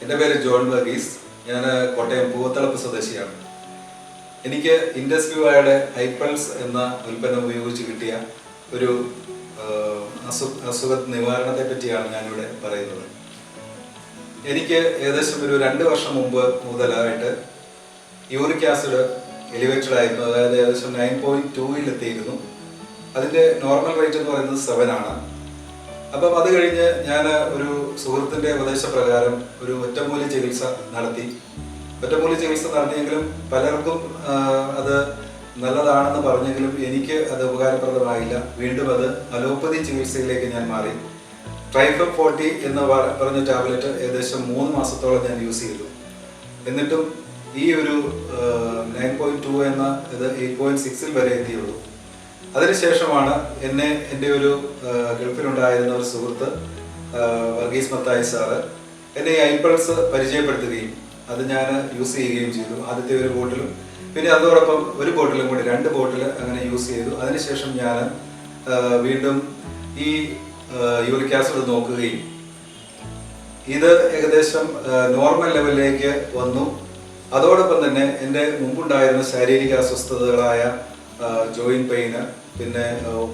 എൻ്റെ പേര് ജോൺ വർഗീസ്. ഞാൻ കോട്ടയം പൂവത്തളപ്പ് സ്വദേശിയാണ്. എനിക്ക് ഇൻഡസ്വിവയുടെ ഹൈപ്പൾസ് എന്ന ഉൽപ്പന്നം ഉപയോഗിച്ച് കിട്ടിയ ഒരു അസുഖ നിവാരണത്തെ പറ്റിയാണ് ഞാനിവിടെ പറയുന്നത്. എനിക്ക് ഏകദേശം ഒരു 2 വർഷം മുമ്പ് മുതലായിട്ട് യൂറിക് ആസിഡ് എലിവേറ്റഡ് ആയിരുന്നു. അതായത് ഏകദേശം 9.2 എത്തിയിരുന്നു. അതിൻ്റെ നോർമൽ റേറ്റ് എന്ന് പറയുന്നത് 7 ആണ്. അപ്പം അത് കഴിഞ്ഞ് ഞാൻ ഒരു സുഹൃത്തിൻ്റെ ഉപദേശപ്രകാരം ഒരു ഒറ്റമൂലി ചികിത്സ നടത്തി. ഒറ്റമൂലി ചികിത്സ നടത്തിയെങ്കിലും പലർക്കും അത് നല്ലതാണെന്ന് പറഞ്ഞെങ്കിലും എനിക്ക് അത് ഉപകാരപ്രദമായില്ല. വീണ്ടും അത് അലോപ്പതി ചികിത്സയിലേക്ക് ഞാൻ മാറി. ട്രൈഫം 40 എന്ന് പറഞ്ഞ ടാബ്ലറ്റ് ഏകദേശം 3 മാസത്തോളം ഞാൻ യൂസ് ചെയ്തു. എന്നിട്ടും ഈ ഒരു 9.2 എന്ന ഇത് 8.6 വരെ എത്തിയുള്ളൂ. അതിനുശേഷമാണ് എൻ്റെ ഒരു ഗൾഫിലുണ്ടായിരുന്ന ഒരു സുഹൃത്ത് വർഗീസ് മത്തായി സാറ് എന്നെ ഈ ഐപ്പൾസ് പരിചയപ്പെടുത്തുകയും അത് ഞാൻ യൂസ് ചെയ്യുകയും ചെയ്തു. ആദ്യത്തെ ഒരു ബോട്ടിലും പിന്നെ അതോടൊപ്പം ഒരു ബോട്ടിലും കൂടി 2 ബോട്ടിൽ അങ്ങനെ യൂസ് ചെയ്തു. അതിനുശേഷം ഞാൻ വീണ്ടും ഈ യൂറിക് ആസിഡ് നോക്കുകയും ഇത് ഏകദേശം നോർമൽ ലെവലിലേക്ക് വന്നു. അതോടൊപ്പം തന്നെ എൻ്റെ മുമ്പുണ്ടായിരുന്ന ശാരീരിക അസ്വസ്ഥതകളായ ജോയിൻറ്റ് പെയിന്, പിന്നെ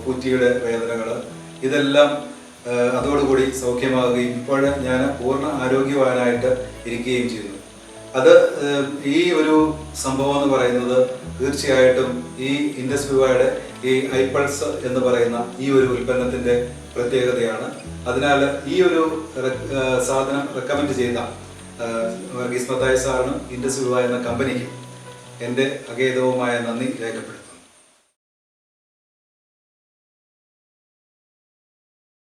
പൂറ്റിയുടെ വേദനകൾ, ഇതെല്ലാം അതോടുകൂടി സൗഖ്യമാകുകയും ഇപ്പോൾ ഞാൻ പൂർണ്ണ ആരോഗ്യവാനായിട്ട് ഇരിക്കുകയും ചെയ്യുന്നു. അത് ഈ ഒരു സംഭവം എന്ന് പറയുന്നത് തീർച്ചയായിട്ടും ഈ ഇൻഡസ്വിവയുടെ ഈ ഐപ്പൾസ് എന്ന് പറയുന്ന ഈ ഒരു ഉൽപ്പന്നത്തിൻ്റെ പ്രത്യേകതയാണ്. അതിനാൽ ഈ ഒരു സാധനം റെക്കമെൻഡ് ചെയ്ത വർഗീസ് മത്തായി സാറിനും ഇൻഡസ്വിവ എന്ന കമ്പനിക്കും എൻ്റെ അഗേതവുമായ നന്ദി രേഖപ്പെടുത്തുന്നു.